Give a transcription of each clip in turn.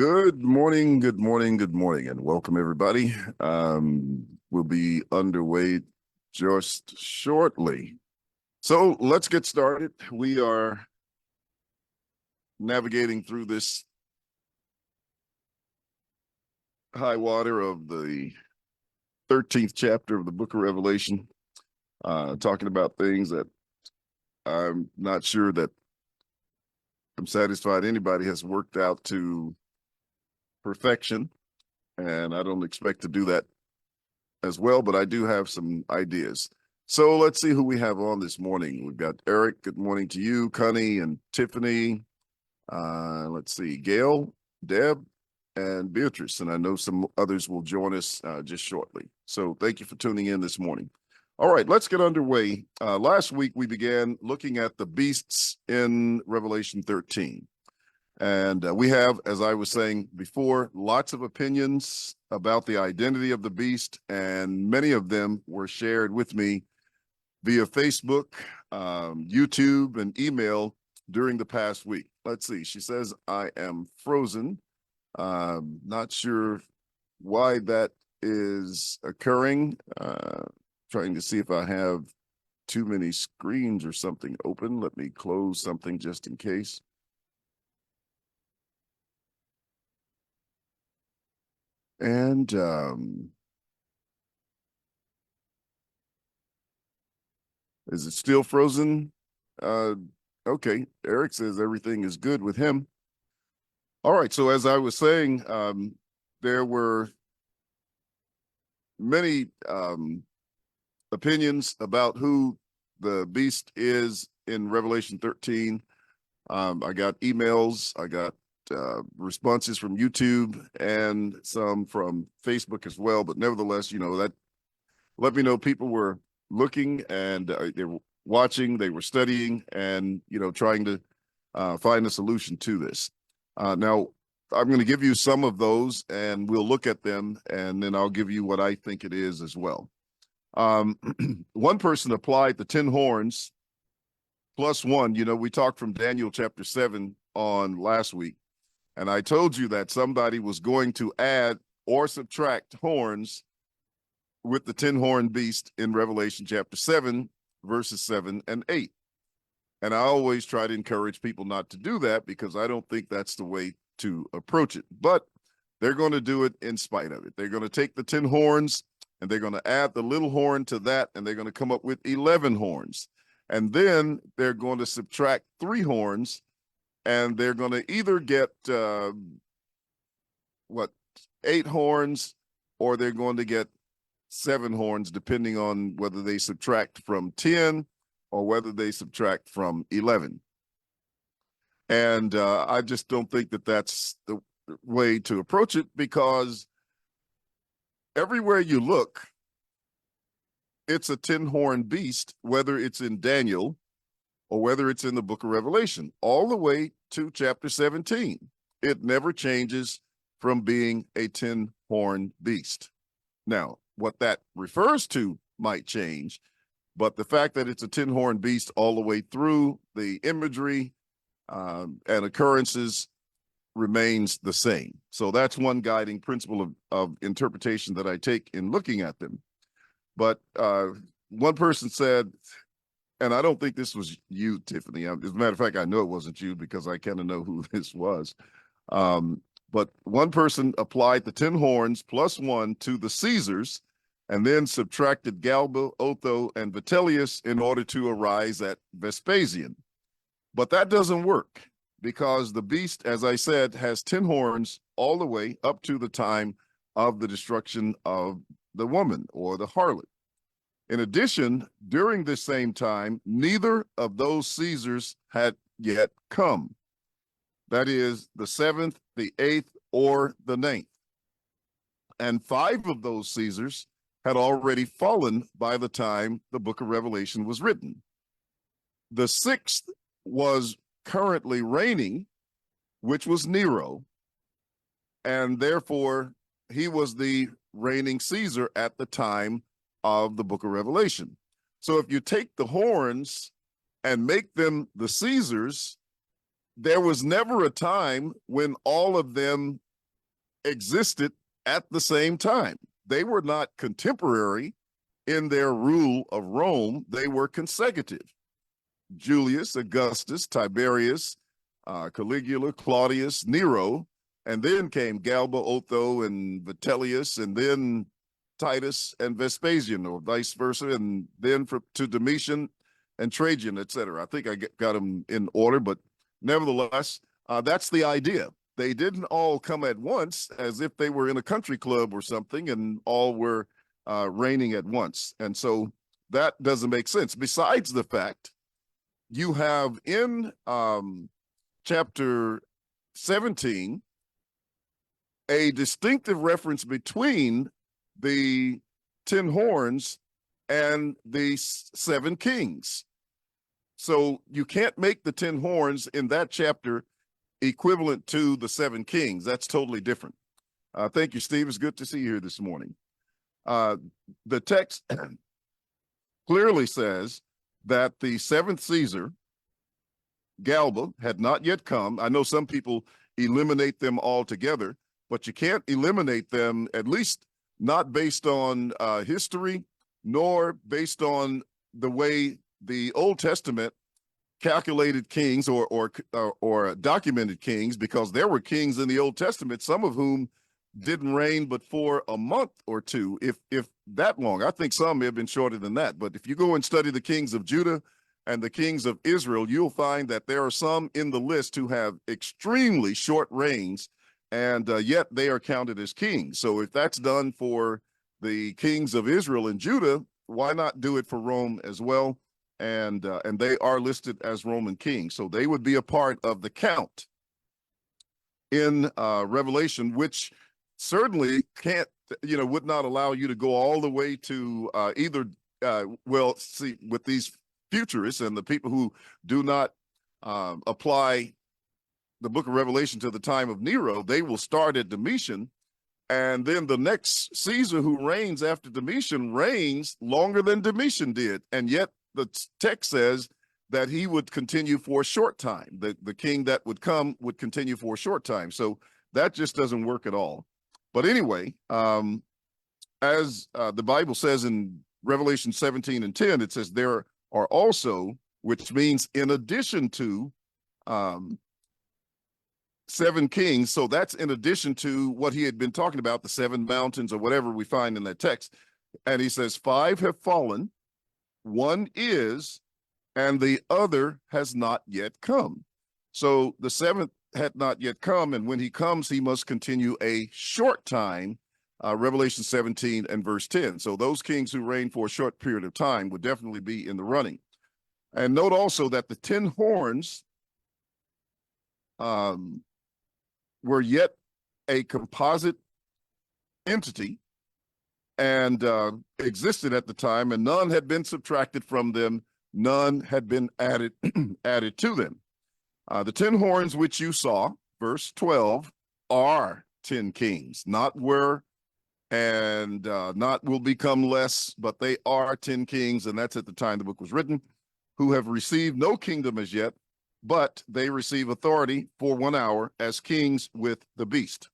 Good morning, good morning, good morning, and welcome everybody. We'll be underway just shortly. So let's get started. We are navigating through this high water of the 13th chapter of the book of Revelation, talking about things that I'm not sure that I'm satisfied anybody has worked out to perfection, and I don't expect to do that as well, but I do have some ideas. So let's see who we have on this morning. We've got Eric. Good morning to you, Connie and Tiffany. Let's see, Gail, Deb, and Beatrice. And I know some others will join us just shortly. So thank you for tuning in this morning. All right, let's get underway. Last week, we began looking at the beasts in Revelation 13. And we have, as I was saying before, lots of opinions about the identity of the beast, and many of them were shared with me via Facebook, YouTube, and email during the past week. Let's see. She says, I am frozen. Not sure why that is occurring. Trying to see if I have too many screens or something open. Let me close something just in case. And is it still frozen? Okay. Eric says everything is good with him. All right. So as I was saying, there were many opinions about who the beast is in Revelation 13. I got emails, I got responses from YouTube and some from Facebook as well. But nevertheless, that let me know people were looking and they were watching, they were studying, and trying to find a solution to this. Now, I'm going to give you some of those, and we'll look at them, and then I'll give you what I think it is as well. One person applied the 10 horns plus one. We talked from Daniel chapter 7 on last week, and I told you that somebody was going to add or subtract horns with the 10-horn beast in Revelation chapter 7, verses 7 and 8. And I always try to encourage people not to do that because I don't think that's the way to approach it. But they're going to do it in spite of it. They're going to take the 10 horns and they're going to add the little horn to that, and they're going to come up with 11 horns. And then they're going to subtract 3 horns, and they're going to either get 8 horns, or they're going to get 7 horns, depending on whether they subtract from 10 or whether they subtract from 11. And I just don't think that that's the way to approach it, because everywhere you look, it's a 10-horn beast, whether it's in Daniel or whether it's in the book of Revelation, all the way to chapter 17. It never changes from being a 10-horn beast. Now, what that refers to might change, but the fact that it's a 10-horn beast all the way through, the imagery and occurrences remains the same. So that's one guiding principle of interpretation that I take in looking at them. But one person said, and I don't think this was you, Tiffany. As a matter of fact, I know it wasn't you because I kind of know who this was. But one person applied the 10 horns plus 1 to the Caesars and then subtracted Galba, Otho, and Vitellius in order to arise at Vespasian. But that doesn't work, because the beast, as I said, has 10 horns all the way up to the time of the destruction of the woman or the harlot. In addition, during this same time, neither of those Caesars had yet come. That is the 7th, the 8th, or the 9th. And 5 of those Caesars had already fallen by the time the book of Revelation was written. The 6th was currently reigning, which was Nero, and therefore he was the reigning Caesar at the time of the book of Revelation. So if you take the horns and make them the Caesars, there was never a time when all of them existed at the same time. They were not contemporary in their rule of Rome. They were consecutive. Julius, Augustus, Tiberius, Caligula, Claudius, Nero, and then came Galba, Otho, and Vitellius, and then Titus and Vespasian, or vice versa, and then to Domitian and Trajan, etc. I think I got them in order, but nevertheless, that's the idea. They didn't all come at once as if they were in a country club or something, and all were reigning at once. And so that doesn't make sense. Besides the fact, you have in chapter 17 a distinctive reference between the 10 horns and the 7 kings. So you can't make the 10 horns in that chapter equivalent to the 7 kings. That's totally different. Thank you, Steve. It's good to see you here this morning. The text clearly says that the 7th Caesar, Galba, had not yet come. I know some people eliminate them altogether, but you can't eliminate them, at least not based on history, nor based on the way the Old Testament calculated kings or documented kings, because there were kings in the Old Testament, some of whom didn't reign but for a month or two, if that long. I think some may have been shorter than that. But if you go and study the kings of Judah and the kings of Israel, you'll find that there are some in the list who have extremely short reigns, and yet they are counted as kings. So if that's done for the kings of Israel and Judah, why not do it for Rome as well? And they are listed as Roman kings. So they would be a part of the count in Revelation, which certainly would not allow you to go all the way to see, with these futurists and the people who do not apply the book of Revelation to the time of Nero, they will start at Domitian, and then the next Caesar who reigns after Domitian reigns longer than Domitian did, and yet the text says that he would continue for a short time. The king that would come would continue for a short time. So that just doesn't work at all. But anyway, as the Bible says in Revelation 17 and 10, it says there are also, which means in addition to 7 kings. So that's in addition to what he had been talking about, the 7 mountains or whatever we find in that text. And he says 5 have fallen, 1 is, and the other has not yet come. So the 7th had not yet come, and when he comes, he must continue a short time, Revelation 17 and verse 10. So those kings who reign for a short period of time would definitely be in the running. And note also that the 10 horns were yet a composite entity and existed at the time, and none had been subtracted from them, none had been added added to them. The 10 horns which you saw, verse 12, are 10 kings, not were and not will become less, but they are 10 kings, and that's at the time the book was written, who have received no kingdom as yet, but they receive authority for 1 hour as kings with the beast.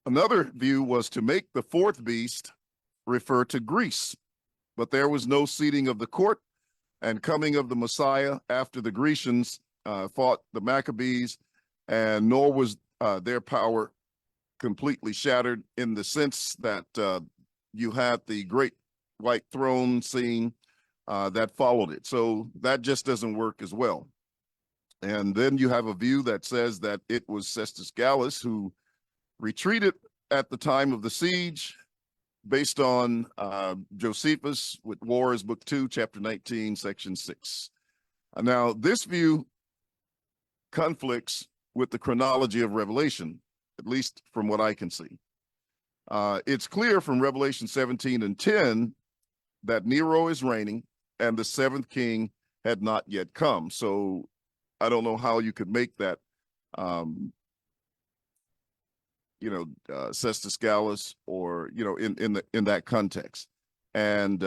Another view was to make the 4th beast refer to Greece, but there was no seating of the court and coming of the Messiah after the Grecians fought the Maccabees, and nor was their power completely shattered, in the sense that you had the great white throne scene that followed it. So that just doesn't work as well. And then you have a view that says that it was Cestus Gallus who retreated at the time of the siege, based on Josephus with Wars, Book 2, Chapter 19, Section 6. Now, this view conflicts with the chronology of Revelation, at least from what I can see. It's clear from Revelation 17 and 10 that Nero is reigning and the 7th king had not yet come. So I don't know how you could make that, Cestus Gallus, or, in that context. And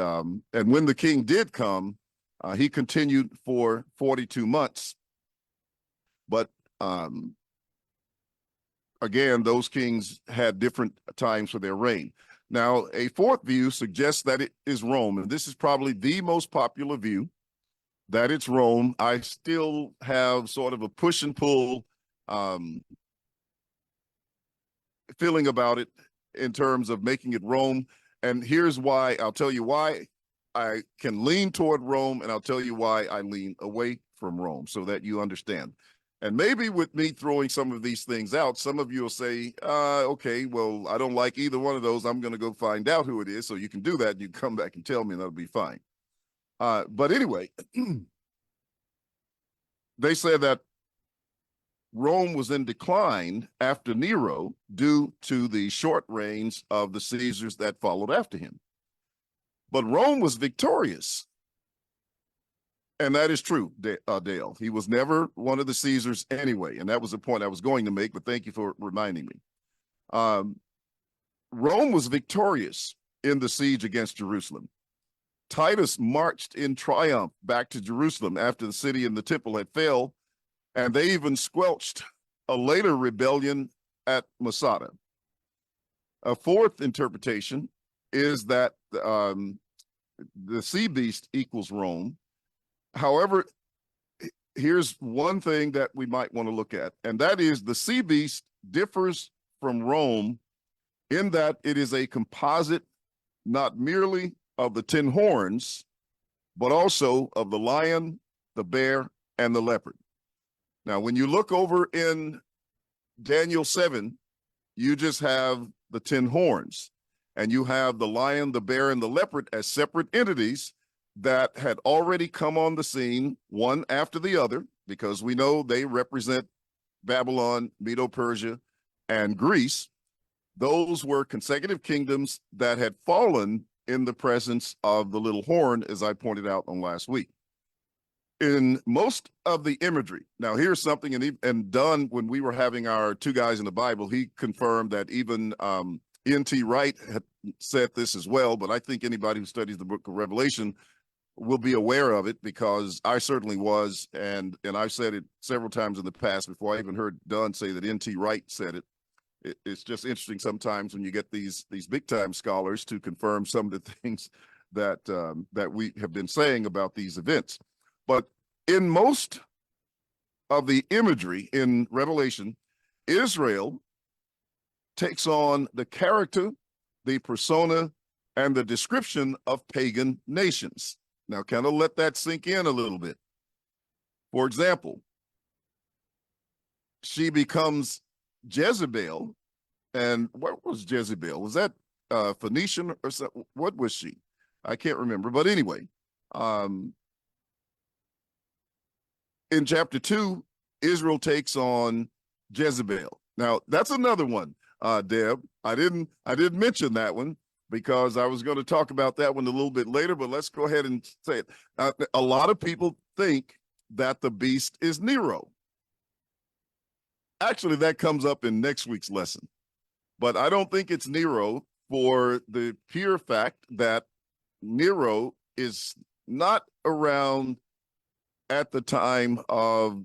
when the king did come, he continued for 42 months. But again, those kings had different times for their reign. Now, a fourth view suggests that it is Rome, and this is probably the most popular view, that it's Rome. I still have sort of a push and pull feeling about it in terms of making it Rome. And here's why. I'll tell you why I can lean toward Rome, and I'll tell you why I lean away from Rome so that you understand. And maybe with me throwing some of these things out, some of you will say, okay, well, I don't like either one of those. I'm going to go find out who it is. So you can do that. You can come back and tell me, and that'll be fine. But anyway, they said that Rome was in decline after Nero due to the short reigns of the Caesars that followed after him. But Rome was victorious. And that is true, Dale. He was never one of the Caesars anyway. And that was the point I was going to make, but thank you for reminding me. Rome was victorious in the siege against Jerusalem. Titus marched in triumph back to Jerusalem after the city and the temple had fell, and they even squelched a later rebellion at Masada. A fourth interpretation is that the sea beast equals Rome. However, here's one thing that we might want to look at, and that is the sea beast differs from Rome in that it is a composite, not merely of the 10 horns, but also of the lion, the bear, and the leopard. Now, when you look over in Daniel 7, you just have the 10 horns, and you have the lion, the bear, and the leopard as separate entities that had already come on the scene, one after the other, because we know they represent Babylon, Medo-Persia, and Greece. Those were consecutive kingdoms that had fallen in the presence of the little horn, as I pointed out on last week. In most of the imagery, now here's something, and Dunn, when we were having our Two Guys in the Bible, he confirmed that even N.T. Wright had said this as well, but I think anybody who studies the book of Revelation will be aware of it, because I certainly was, and I've said it several times in the past before I even heard Dunn say that N.T. Wright said it. It's just interesting sometimes when you get these big time scholars to confirm some of the things that that we have been saying about these events. But in most of the imagery in Revelation, Israel takes on the character, the persona, and the description of pagan nations. Now, kind of let that sink in a little bit. For example, she becomes Jezebel. And what was Jezebel? Was that Phoenician or something? What was she? I can't remember. But anyway, in chapter 2, Israel takes on Jezebel. Now, that's another one, Deb. I didn't mention that one because I was going to talk about that one a little bit later, but let's go ahead and say it. A lot of people think that the beast is Nero. Actually, that comes up in next week's lesson. But I don't think it's Nero for the pure fact that Nero is not around at the time of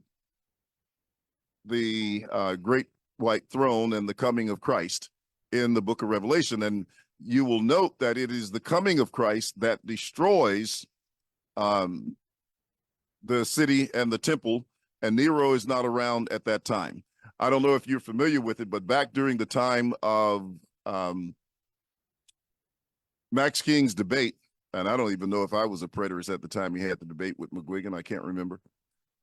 the great white throne and the coming of Christ in the book of Revelation. And you will note that it is the coming of Christ that destroys the city and the temple, and Nero is not around at that time. I don't know if you're familiar with it, but back during the time of Max King's debate, and I don't even know if I was a preterist at the time he had the debate with McGuigan, I can't remember.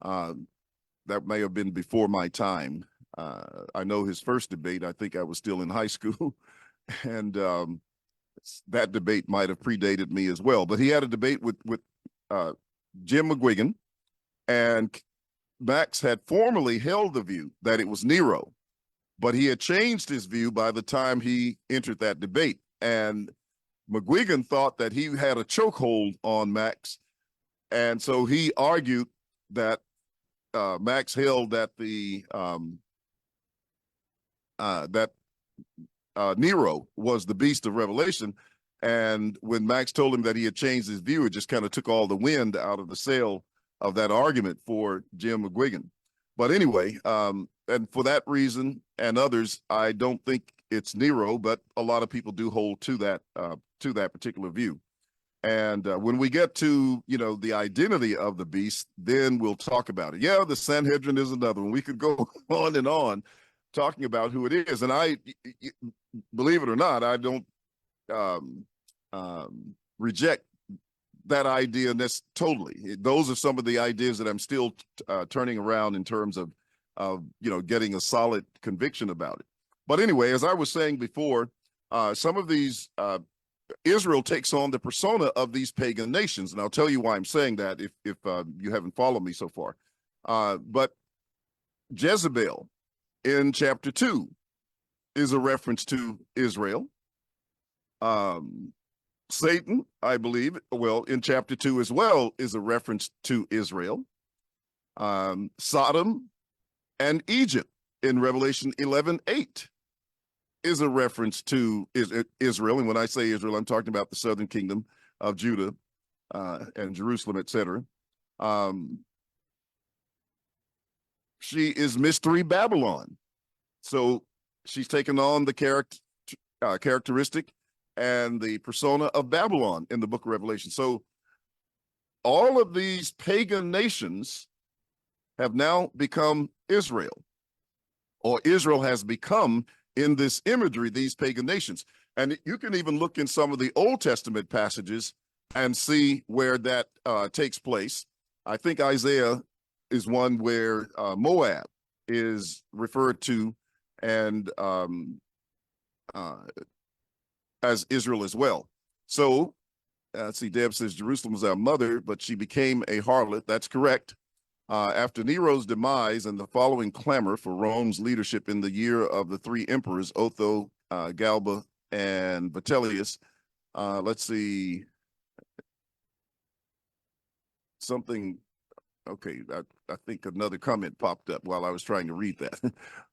That may have been before my time. I know his first debate, I think I was still in high school, and that debate might have predated me as well. But he had a debate with Jim McGuigan, and Max had formerly held the view that it was Nero, but he had changed his view by the time he entered that debate. And McGuigan thought that he had a chokehold on Max, and so he argued that Max held that Nero was the beast of Revelation. And when Max told him that he had changed his view, it just kind of took all the wind out of the sail of that argument for Jim McGuigan. But anyway, and for that reason and others, I don't think it's Nero, but a lot of people do hold to that particular view. And when we get to, the identity of the beast, then we'll talk about it. Yeah, the Sanhedrin is another one. We could go on and on talking about who it is. And believe it or not, I don't reject that idea totally. Those are some of the ideas that I'm still turning around in terms of getting a solid conviction about it. But anyway, as I was saying before, some of these Israel takes on the persona of these pagan nations, and I'll tell you why I'm saying that if you haven't followed me so far. But Jezebel in chapter 2 is a reference to Israel. Satan, I believe, in chapter 2 as well, is a reference to Israel. Sodom and Egypt in Revelation 11:8 is a reference to Israel. And when I say Israel, I'm talking about the southern kingdom of Judah and Jerusalem, etc. She is Mystery Babylon. So she's taken on the characteristic and the persona of Babylon in the book of Revelation. So all of these pagan nations have now become Israel, or Israel has become, in this imagery, these pagan nations. And you can even look in some of the Old Testament passages and see where that takes place. I think Isaiah is one where Moab is referred to and as Israel as well. So, let's see, Deb says Jerusalem was our mother, but she became a harlot. That's correct. After Nero's demise and the following clamor for Rome's leadership in the year of the three emperors, Otho, Galba, and Vitellius, let's see, something, okay, I think another comment popped up while I was trying to read that.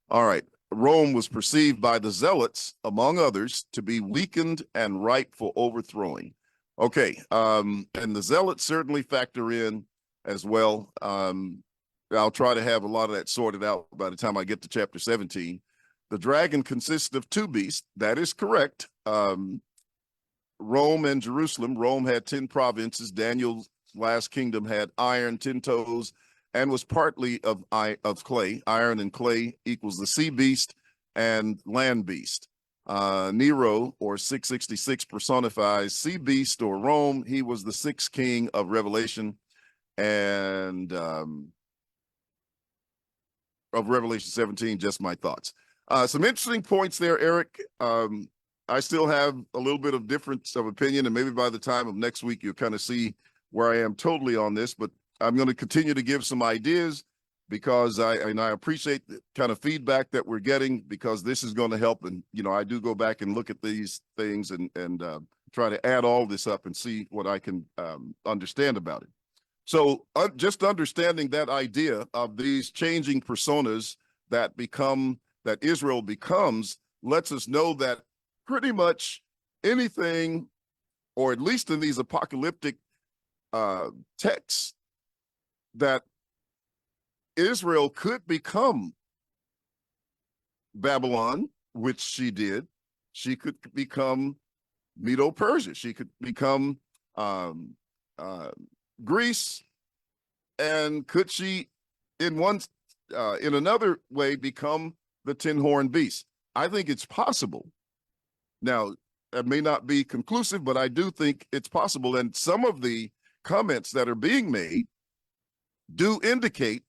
All right. Rome was perceived by the zealots, among others, to be weakened and ripe for overthrowing. Okay, and the zealots certainly factor in as well. I'll try to have a lot of that sorted out by the time I get to chapter 17. The dragon consisted of two beasts. That is correct. Rome and Jerusalem. Rome had 10 provinces. Daniel's last kingdom had iron, 10 toes, and was partly of clay. Iron and clay equals the sea beast and land beast. Nero, or 666, personifies sea beast or Rome. He was the sixth king of Revelation and of Revelation 17, just my thoughts. Some interesting points there, Eric. I still have a little bit of difference of opinion, and maybe by the time of next week, you'll kind of see where I am totally on this, but I'm going to continue to give some ideas because I appreciate the kind of feedback that we're getting, because this is going to help. And, I do go back and look at these things and try to add all this up and see what I can understand about it. So just understanding that idea of these changing personas that Israel becomes lets us know that pretty much anything, or at least in these apocalyptic texts, that Israel could become Babylon, which she did. She could become Medo-Persia. She could become Greece, and could she, in another way, become the 10-horned beast? I think it's possible. Now, that may not be conclusive, but I do think it's possible. And some of the comments that are being made do indicate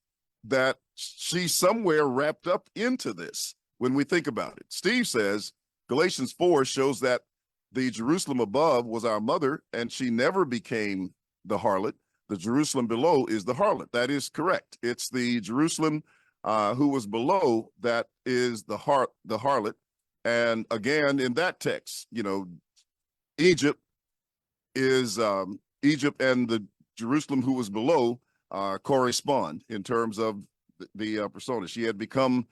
that she's somewhere wrapped up into this when we think about it. Steve says Galatians 4 shows that the Jerusalem above was our mother, and she never became the harlot. The Jerusalem below is the harlot. That is correct. It's the Jerusalem who was below that is the harlot. And again, in that text, Egypt is Egypt, and the Jerusalem who was below correspond in terms of the persona. She had become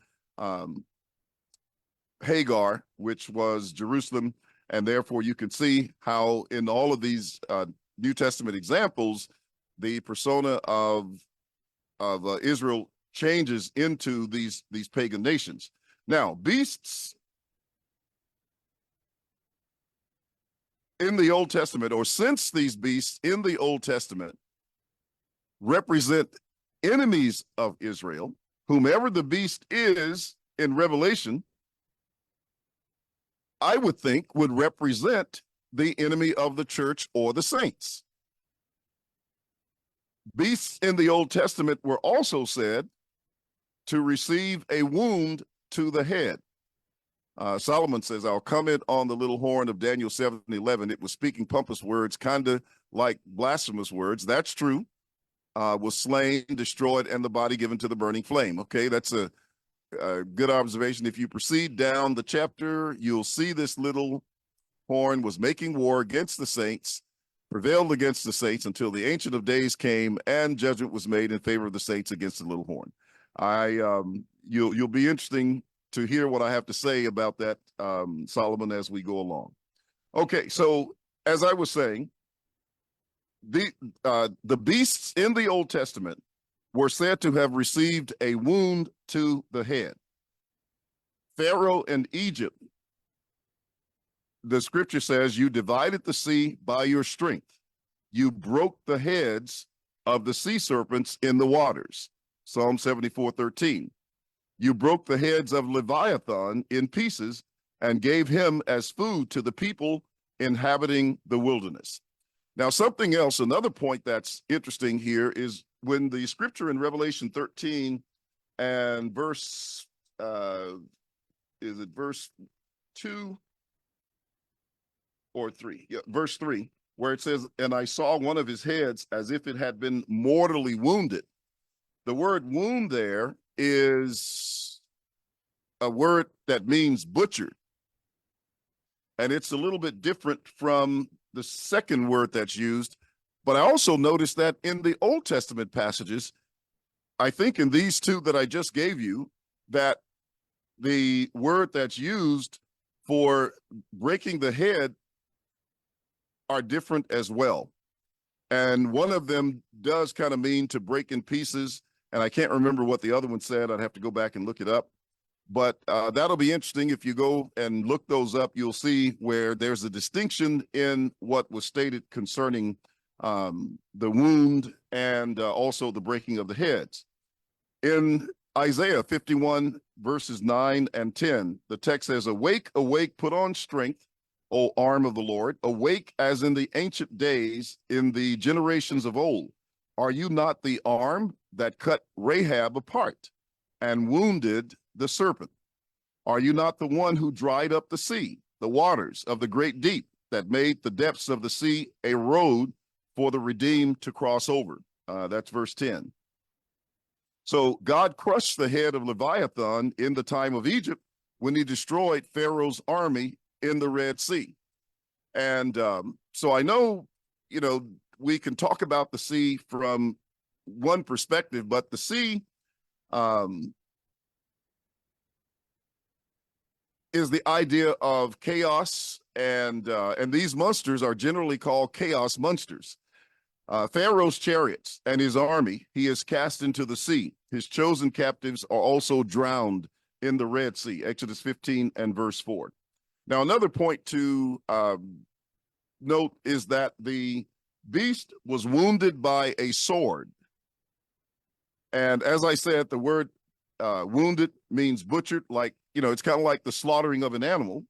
Hagar, which was Jerusalem, and therefore you can see how in all of these New Testament examples, the persona of Israel changes into these pagan nations. Now, beasts in the Old Testament, or since these beasts in the Old Testament represent enemies of Israel, whomever the beast is in Revelation, I would think would represent the enemy of the church or the saints. Beasts in the Old Testament were also said to receive a wound to the head. Solomon says, I'll comment on the little horn of Daniel 7:11. It was speaking pompous words, kind of like blasphemous words. That's true. Was slain, destroyed, and the body given to the burning flame. Okay, that's a good observation. If you proceed down the chapter, you'll see this little horn was making war against the saints, prevailed against the saints until the Ancient of Days came and judgment was made in favor of the saints against the little horn. You'll be interesting to hear what I have to say about that, Solomon, as we go along. Okay, so as I was saying, the beasts in the Old Testament were said to have received a wound to the head. Pharaoh and Egypt, the scripture says, you divided the sea by your strength. You broke the heads of the sea serpents in the waters. Psalm 74:13. You broke the heads of Leviathan in pieces and gave him as food to the people inhabiting the wilderness. Now, something else, another point that's interesting here is when the scripture in Revelation 13 and verse, is it verse 2 or 3? Yeah, verse 3, where it says, and I saw one of his heads as if it had been mortally wounded. The word wound there is a word that means butchered. And it's a little bit different from the second word that's used. But I also noticed that in the Old Testament passages, I think in these two that I just gave you, that the word that's used for breaking the head are different as well. And one of them does kind of mean to break in pieces. And I can't remember what the other one said. I'd have to go back and look it up. But that'll be interesting. If you go and look those up, you'll see where there's a distinction in what was stated concerning the wound and also the breaking of the heads. In Isaiah 51, verses 9 and 10, the text says, awake, awake, put on strength, O arm of the Lord. Awake as in the ancient days, in the generations of old. Are you not the arm that cut Rahab apart and wounded the serpent? Are you not the one who dried up the sea, the waters of the great deep, that made the depths of the sea a road for the redeemed to cross over? That's verse 10. So God crushed the head of Leviathan in the time of Egypt when he destroyed Pharaoh's army in the Red Sea. And so I know, we can talk about the sea from one perspective, but the sea is the idea of chaos, and these monsters are generally called chaos monsters. Pharaoh's chariots and his army he is cast into the sea. His chosen captives are also drowned in the Red Sea, Exodus 15 and verse 4. Now, another point to note is that the beast was wounded by a sword. And as I said, the word wounded means butchered, like, it's kind of like the slaughtering of an animal.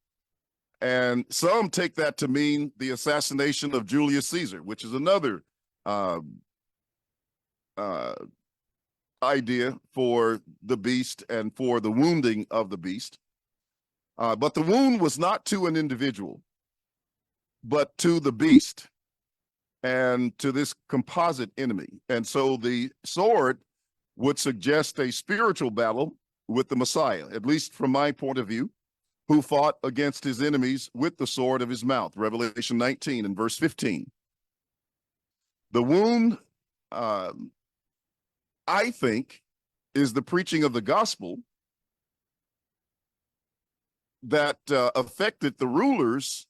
And some take that to mean the assassination of Julius Caesar, which is another idea for the beast and for the wounding of the beast. But the wound was not to an individual, but to the beast and to this composite enemy. And so the sword would suggest a spiritual battle with the Messiah, at least from my point of view, who fought against his enemies with the sword of his mouth, Revelation 19 and verse 15. The wound, I think, is the preaching of the gospel that affected the rulers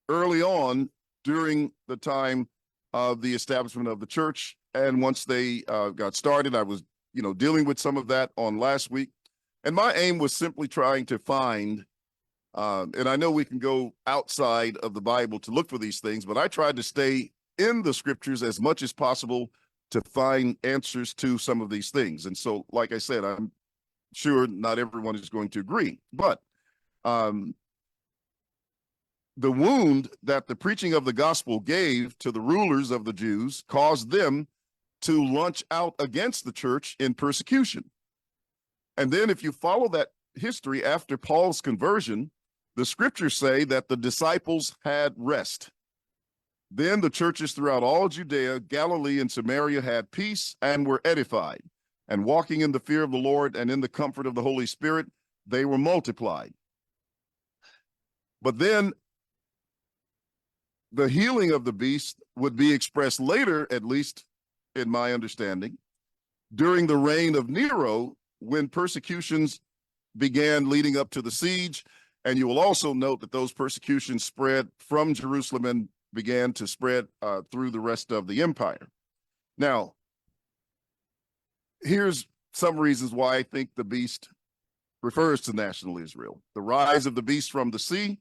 early on during the time of the establishment of the church And once they got started, I was, dealing with some of that on last week. And my aim was simply trying to find, and I know we can go outside of the Bible to look for these things, but I tried to stay in the scriptures as much as possible to find answers to some of these things. And so, like I said, I'm sure not everyone is going to agree, but the wound that the preaching of the gospel gave to the rulers of the Jews caused them to launch out against the church in persecution. And then if you follow that history after Paul's conversion, the scriptures say that the disciples had rest. Then the churches throughout all Judea, Galilee, and Samaria had peace and were edified. And walking in the fear of the Lord and in the comfort of the Holy Spirit, they were multiplied. But then the healing of the beast would be expressed later, at least in my understanding, during the reign of Nero, when persecutions began leading up to the siege. And you will also note that those persecutions spread from Jerusalem and began to spread through the rest of the empire. Now, here's some reasons why I think the beast refers to national Israel. The rise of the beast from the sea,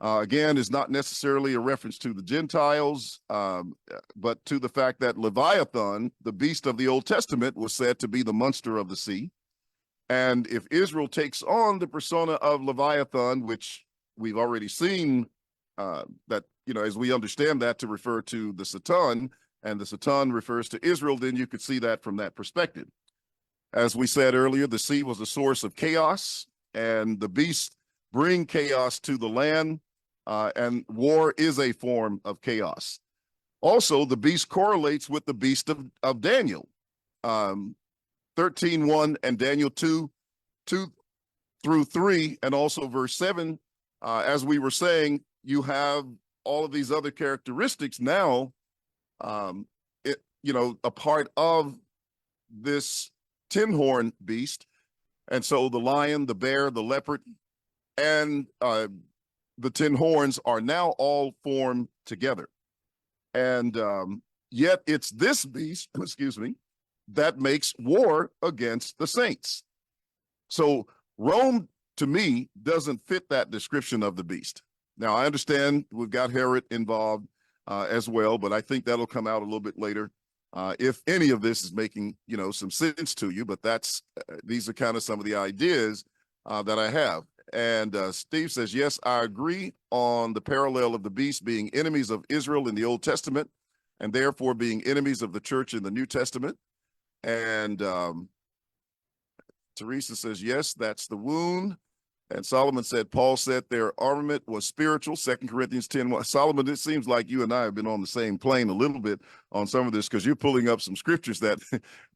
again, is not necessarily a reference to the Gentiles, but to the fact that Leviathan, the beast of the Old Testament, was said to be the monster of the sea. And if Israel takes on the persona of Leviathan, which we've already seen that, as we understand that to refer to the Satan, and the Satan refers to Israel, then you could see that from that perspective. As we said earlier, the sea was a source of chaos, and the beast bring chaos to the land, and war is a form of chaos. Also, the beast correlates with the beast of Daniel. 13:1 and Daniel 2:2-3, and also verse 7, as we were saying, you have all of these other characteristics now, a part of this tin horn beast. And so the lion, the bear, the leopard, and the tin horns are now all formed together. And yet it's this beast, excuse me, that makes war against the saints. So Rome, to me, doesn't fit that description of the beast. Now, I understand we've got Herod involved as well, but I think that'll come out a little bit later. If any of this is making, some sense to you, but these are kind of some of the ideas that I have. And Steve says, yes, I agree on the parallel of the beast being enemies of Israel in the Old Testament and therefore being enemies of the church in the New Testament. And Teresa says, yes, that's the wound. And Solomon said, Paul said their armament was spiritual, 2 Corinthians 10:1. Solomon, it seems like you and I have been on the same plane a little bit on some of this, because you're pulling up some scriptures that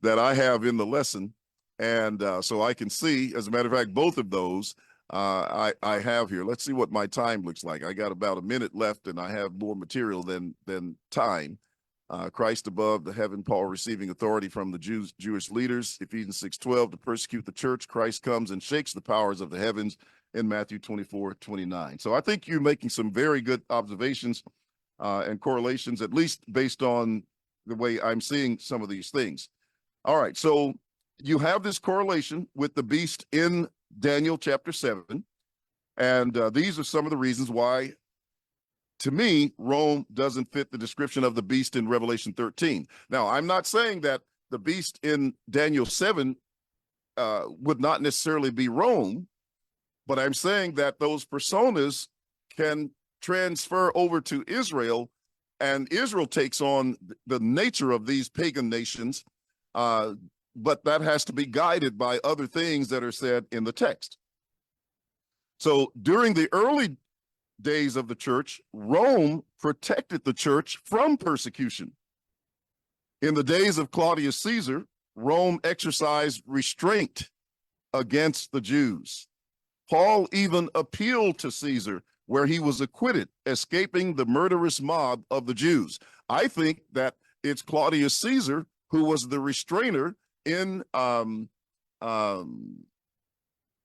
I have in the lesson. And so I can see, as a matter of fact, both of those I have here. Let's see what my time looks like. I got about a minute left, and I have more material than time. Christ above the heaven, Paul receiving authority from the Jewish leaders, Ephesians 6:12, to persecute the church. Christ comes and shakes the powers of the heavens in Matthew 24:29. So I think you're making some very good observations and correlations, at least based on the way I'm seeing some of these things. All right, so you have this correlation with the beast in Daniel chapter 7, and these are some of the reasons why, to me, Rome doesn't fit the description of the beast in Revelation 13. Now, I'm not saying that the beast in Daniel 7 would not necessarily be Rome, but I'm saying that those personas can transfer over to Israel, and Israel takes on the nature of these pagan nations, but that has to be guided by other things that are said in the text. So during the early days of the church, Rome protected the church from persecution. In the days of Claudius Caesar, Rome exercised restraint against the Jews. Paul even appealed to Caesar, where he was acquitted, escaping the murderous mob of the Jews. I think that it's Claudius Caesar who was the restrainer in 2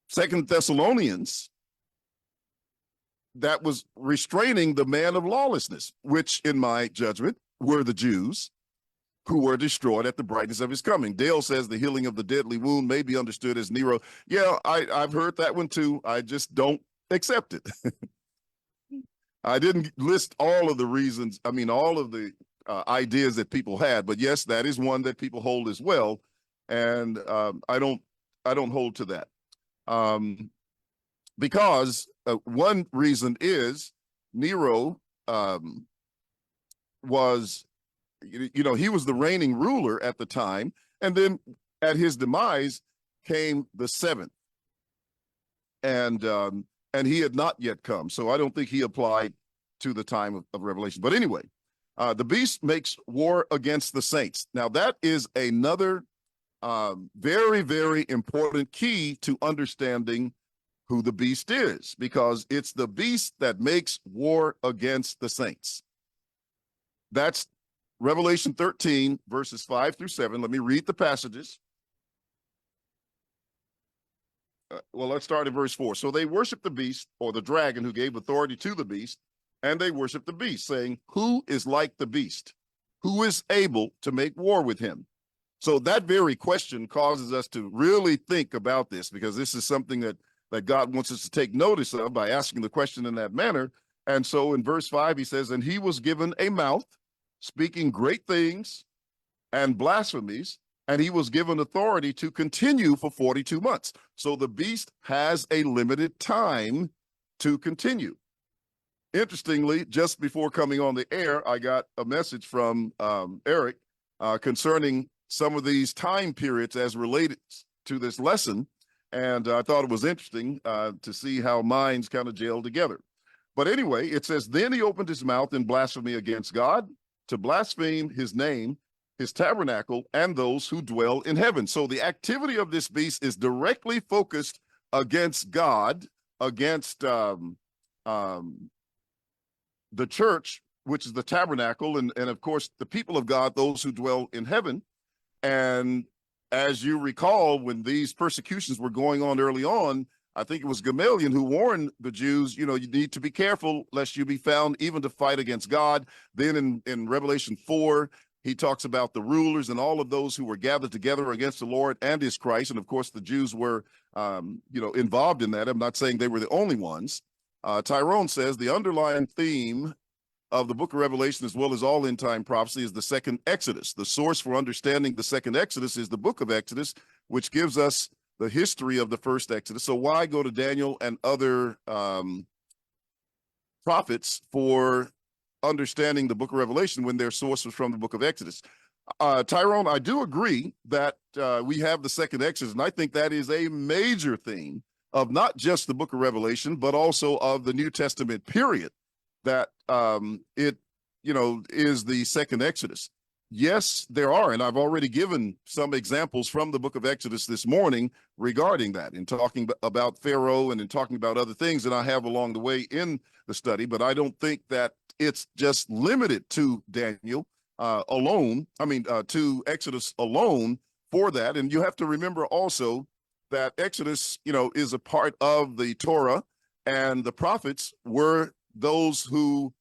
Thessalonians, that was restraining the man of lawlessness, which in my judgment were the Jews. who were destroyed at the brightness of his coming. Dale says the healing of the deadly wound may be understood as Nero. Yeah, I've heard that one too. I just don't accept it. I didn't list all of the reasons, I mean, all of the ideas that people had, but yes, that is one that people hold as well. And I don't hold to that. Because one reason is Nero was, he was the reigning ruler at the time. And then at his demise came the seventh. And he had not yet come. So I don't think he applied to the time of Revelation. But anyway, the beast makes war against the saints. Now, that is another very, very important key to understanding who the beast is, because it's the beast that makes war against the saints. That's Revelation 13, verses 5 through 7. Let me read the passages. Well, let's start at verse 4. So they worship the beast, or the dragon, who gave authority to the beast, and they worship the beast, saying, who is like the beast? Who is able to make war with him? So that very question causes us to really think about this, because this is something that God wants us to take notice of by asking the question in that manner. And so in verse 5, he says, and he was given a mouth, speaking great things and blasphemies, and he was given authority to continue for 42 months. So the beast has a limited time to continue. Interestingly, just before coming on the air, I got a message from Eric concerning some of these time periods as related to this lesson. And I thought it was interesting to see how minds kind of gel together. But anyway, it says, then he opened his mouth in blasphemy against God, to blaspheme his name, his tabernacle, and those who dwell in heaven. So the activity of this beast is directly focused against God, against the church, which is the tabernacle, and of course, the people of God, those who dwell in heaven. And as you recall, when these persecutions were going on early on, I think it was Gamaliel who warned the Jews, you need to be careful lest you be found even to fight against God. Then in Revelation 4, he talks about the rulers and all of those who were gathered together against the Lord and his Christ. And of course, the Jews were, involved in that. I'm not saying they were the only ones. Tyrone says the underlying theme of the book of Revelation, as well as all end time prophecy, is the second Exodus. The source for understanding the second Exodus is the book of Exodus, which gives us the history of the first Exodus. So why go to Daniel and other prophets for understanding the book of Revelation when their source was from the book of Exodus? Tyrone, I do agree that we have the second Exodus, and I think that is a major theme of not just the book of Revelation, but also of the New Testament period, that it is the second Exodus. Yes, there are, and I've already given some examples from the book of Exodus this morning regarding that, in talking about Pharaoh and in talking about other things that I have along the way in the study. But I don't think that it's just limited to Daniel alone, to Exodus alone for that. And you have to remember also that Exodus, is a part of the Torah, and the prophets were those who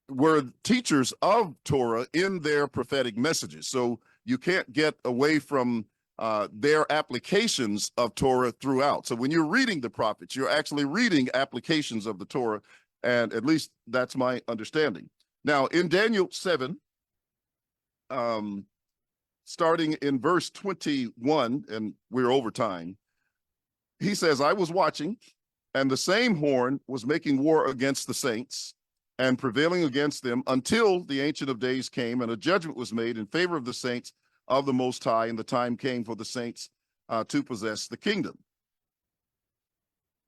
were teachers of Torah in their prophetic messages. So you can't get away from their applications of Torah throughout. So when you're reading the prophets, you're actually reading applications of the Torah, and at least that's my understanding. Now, in Daniel 7, starting in verse 21, and we're over time, he says, I was watching, and the same horn was making war against the saints and prevailing against them until the Ancient of Days came, and a judgment was made in favor of the saints of the Most High, and the time came for the saints to possess the kingdom.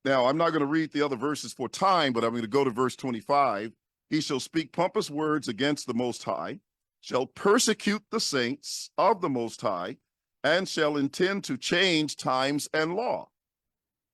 Now, I'm not going to read the other verses for time, but I'm going to go to verse 25. He shall speak pompous words against the Most High, shall persecute the saints of the Most High, and shall intend to change times and law.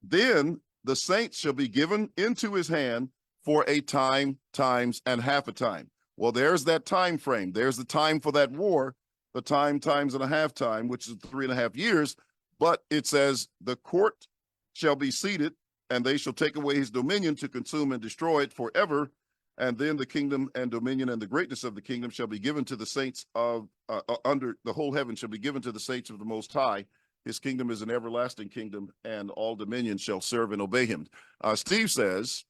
Then the saints shall be given into his hand for a time, times, and half a time. Well, there's that time frame. There's the time for that war, the time, times, and a half time, which is 3.5 years. But it says the court shall be seated, and they shall take away his dominion to consume and destroy it forever. And then the kingdom and dominion and the greatness of the kingdom shall be given to the saints of under the whole heaven shall be given to the saints of the Most High. His kingdom is an everlasting kingdom, and all dominions shall serve and obey him. Steve says,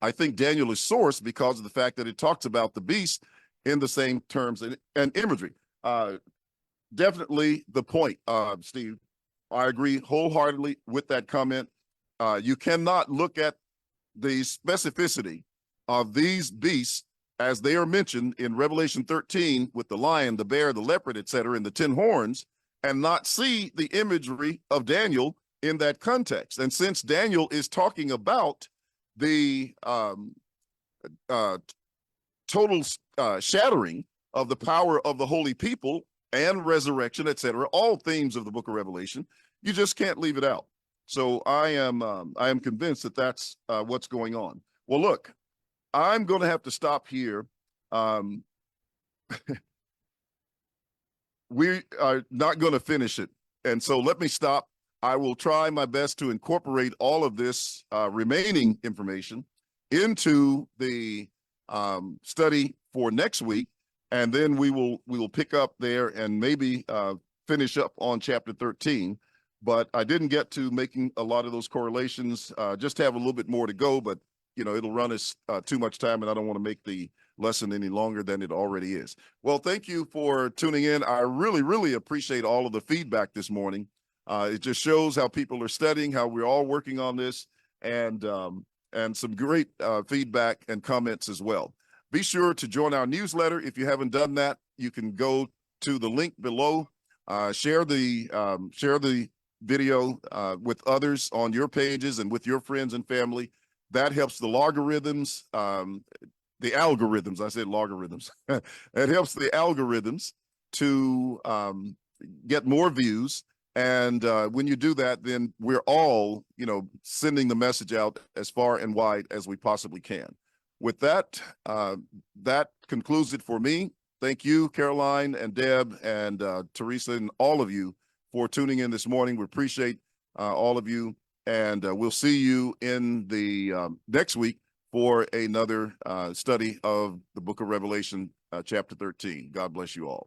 I think Daniel is sourced because of the fact that it talks about the beast in the same terms and imagery. Definitely the point, Steve. I agree wholeheartedly with that comment. You cannot look at the specificity of these beasts as they are mentioned in Revelation 13 with the lion, the bear, the leopard, etc., and the 10 horns, and not see the imagery of Daniel in that context. And since Daniel is talking about the total shattering of the power of the holy people and resurrection, etc., all themes of the book of Revelation, you just can't leave it out. So I am convinced that that's what's going on. Well, look, I'm going to have to stop here. We are not going to finish it. And so let me stop. I will try my best to incorporate all of this remaining information into the study for next week. And then we will pick up there and maybe finish up on chapter 13. But I didn't get to making a lot of those correlations. Just have a little bit more to go, but you know, it'll run us too much time, and I don't want to make the lesson any longer than it already is. Well, thank you for tuning in. I really, really appreciate all of the feedback this morning. It just shows how people are studying, how we're all working on this, and some great feedback and comments as well. Be sure to join our newsletter. If you haven't done that, you can go to the link below. Share the video with others on your pages and with your friends and family. That helps the logarithms, the algorithms. I said logarithms. It helps the algorithms to get more views. And when you do that, then we're all, you know, sending the message out as far and wide as we possibly can. With that, that concludes it for me. Thank you, Caroline and Deb and Teresa and all of you for tuning in this morning. We appreciate all of you. And we'll see you in the next week for another study of the book of Revelation, chapter 13. God bless you all.